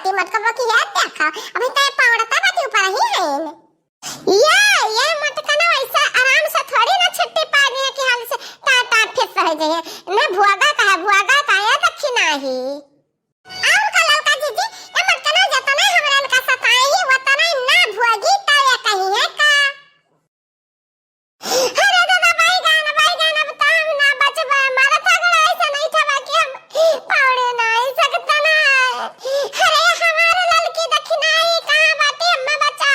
बाटी मटका की याद देखा अभी तय पावड़ता बाटी ऊपर ही है ये मटका ना वैसा आराम से थोड़ी ना छुट्टी पानी है कि हाल से टा फिर सह जाए ना भुआगा का है दक्षिणा ही और कलल का जीजी ये मटका ना जता ना हमरा का सताई ही वता ना भुआगी ताया कहीं है का अरे दादा भाई गाना बता हम ना बचबा मारा थगड़ा ऐसा नहीं था बाकी हम पावड़े ना सकता ना अरे हमारे लड़की दक्षिणाई कहां बाटी अम्मा बचा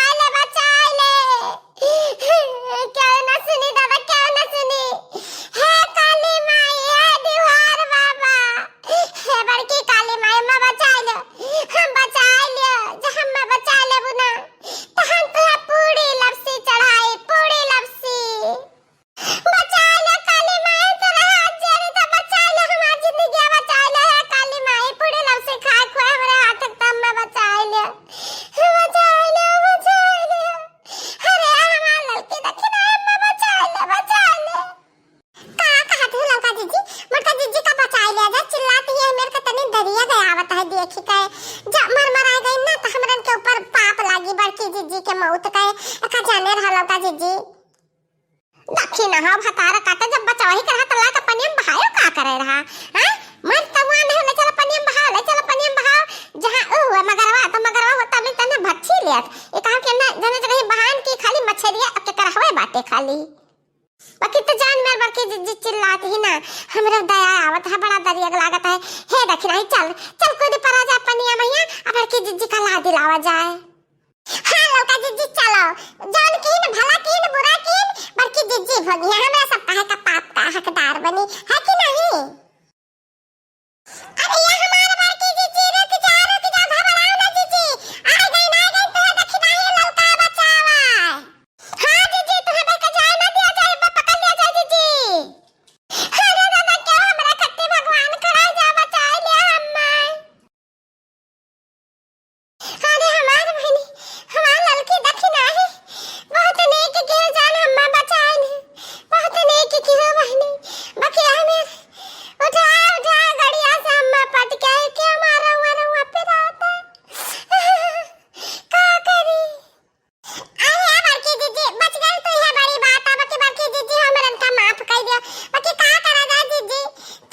ले क्या ना सुनी दादा क्या ना सुनी हे काली माई है दीवार बाबा हे बड़की काली माई अम्मा बचा ले हम बचा ले जब हम बचा ले बुना तो हम तो पूरी लपसी चढ़ाई पूरी लपसी बचा ले काली माई तेरा हाथ जोड़ी तो बचा ले हमारी जिंदगी बचा ले है काली माई पूरी लपसी खा खोए हमारे हाथ तक तब मैं बचा ले अरे हमारा लड़की दक्षिणा अम्मा बचा ले कहा तू लड़का जीजी मटका जीजी का बचा ले जा चिल्लाती है मेरे को तनी डरिया गया आवत है देखी के जब मर आ गई ना तो हमरन के ऊपर पाप लागी बड़की जीजी के मौत का का जाने रहा लड़का जीजी दक्षिणा हा भतारा काटा जब बचा वही कर हाथ ला के पनियम बहायो का करे रहा हैं मन तवा नहीं ले चल पनियम बहाओ जहां ओ मगरवा होता भी तने भच्छी लेत ए कहा के ना जने जगह बहान की खाली मछरिया के करहवे बाटे खाली बाकी तो जान मेर बड़की जिज्जी चिल्लाती ही ना हमरा दया आवत है बड़ा दरिया लागत है हे दक्षिणा चल कूद पर आ जा पनिया मैया अब बड़की जिज्जी का ला दिलावा जाए हां लौका जिज्जी चलो जान कीन भला कीन बुरा कीन बड़की जिज्जी भगिया हमरा सब कहे का पाप का हकदार बनी है कि नहीं अरे ये हमारे बड़की जिज्जी रुक जा घबराओ ना जिज्जी आ गई तो दक्षिणा ही लौका बचावा हां जिज्जी तुम्हें बेक जाए ना दिया जाए पकड़ लिया जाए जिज्जी अरे दादा क्या हमरा खट्टी भगवान खड़ा जा बचा लिया अम्मा अरे हमारी बहनी हमारी लड़की दक्षिणा है बहुत नेक की जान अम्मा बचाए ने बहुत नेक की हो बहनी बाकी हमें उठा गड़िया से अम्मा पट के क्या मारा हुआ पे रहता का करी अरे बड़की दीदी बच गई तो यह बड़ी बात है बड़की दीदी हमरन का माफ कर दिया बाकी का करा जा दीदी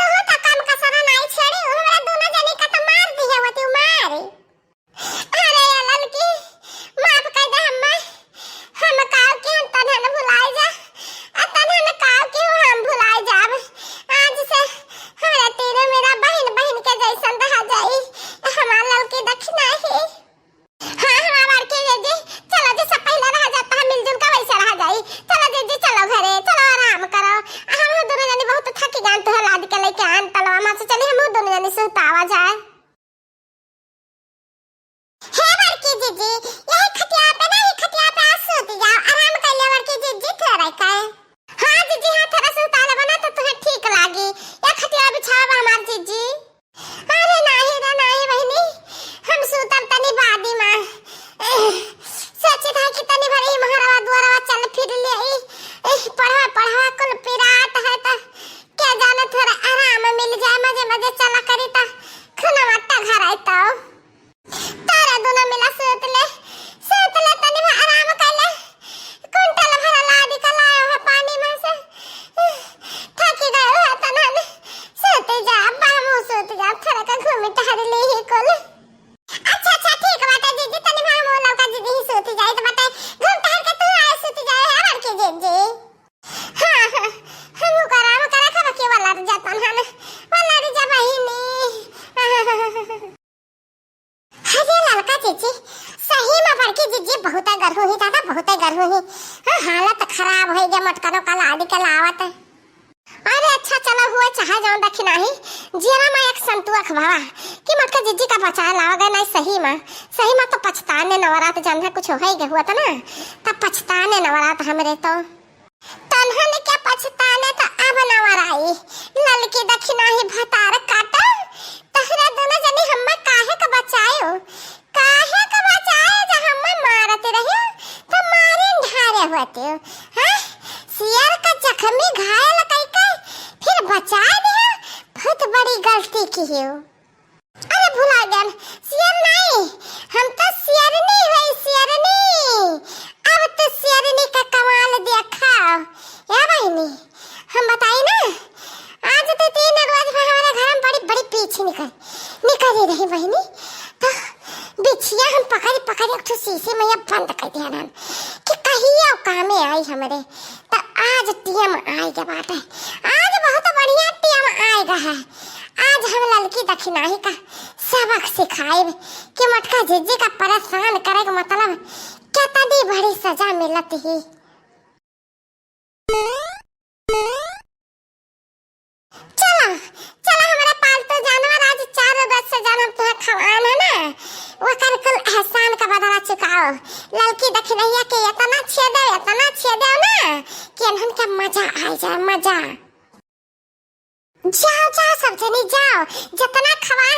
तो कम कसरा नहीं छड़ी हमरा दोनों जनी का तो मार दी है वो मार अरे लड़की माफ कर दे अम्मा हम काव के तन्हा न भुलाए जा तन्हा न काव के हम भुलाए जाब आज से हमरा तेरे मेरा बहन के जैसन रहा जाई हमार लड़की दक्षिणा है हां हमार लड़की दीदी चलो जी सब पहले रह जाता है मिलजुल का वैसे रह जाई चलो दीदी चलो घरे चलो आराम करो हम दोनों जनी बहुत थकी गान तो लाद के लेके आन तलवा मां से चली हम दोनों जनी सुतावा जाए हे बड़की दीदी यही खटिया पे सोती जाओ आराम कर ले बड़की दीदी थोड़ा का हां दीदी हां थोड़ा सुता ले बना तो तुम्हें ठीक लागी या खटिया बिछावा हमार दीदी अरे नहीं बहनी हम सुतम तनी बादी मां सोची था कि तनी भरी महारावा द्वारा चल फिर ले पढ़वा कुल पिरात है तो क्या जाने थोड़ा आराम मिल जाए मजे चला करी तो खाना मट्टा घर आई तो तारा दोनों मिला सूत ले तनी आराम कर ले कुंटल भरा लादी का लाया है पानी में से थकी गए हो तना ने सूत जा बामू सूत जा थोड़ा का घूमी टहल ले ही कोल अच्छा ठीक बात है दीदी तनी बामू लौका दीदी ही सूत जाए तो बताए घूम टहल के तू आए सूत जाए है बड़की दीदी हां हम करा खबा के वाला जातन हन वाला रे जा बहिनी अरे लड़का जीजी सही में बड़की जीजी बहुत गर्व हुई दादा बहुत गर्व हुई हालत खराब हो गया मटकनो का लादी के लावत अरे अच्छा चला हुआ चाहे जाऊं दक्षिणा ही जीरा में एक संतुआ खवावा कि मटका जीजी का बचा लावा गया नहीं सही में तो पछताने नवरात जन कुछ हो ही हुआ था ना तब पछताने नवरात हमरे तो तन्हा ने क्या पछताने तो अब नवराई ललकी दक्षिणा ही भतार काटा तहरा दोनों जनी हम्मा काहे का बचायो जब हम्मा मारते रहे तो मारे ढारे होते हां सियर का जख्मी घायल कई फिर बचा दिया बहुत बड़ी गलती की है अरे भुला गया सियर नहीं हम तो शेरनी है शेरनी। अब तो शेरनी का कमाल देखा या बहनी। हम बताई ना आज तो 3 बजे हमारे घर में बड़ी बड़ी पीछे निकल रही बहनी। तो बिछिया हम पकड़ पकड़ एक तो शीशे में बंद कर दिया ना कि कहिए कामे आई हमारे। तो आज टीएम आएगा बात है, आज बहुत बढ़िया टीएम आएगा है। आज हम लड़की दखिनाही का सबक सिखाए कि मटका जीजी का परेशान करे का मतलब कितनी बड़ी सजा मिलती है। चलो चलो हमारा पालतू जानवर आज 4 से जानवर तुम्हें खवाना है ना, वो कर कुल एहसान का बदला चुकाओ। लड़की दखिनाही के इतना छेदे ना कि उनका मजा आ जाए मजा। जाओ जाओ सब जनी जाओ, जितना खवा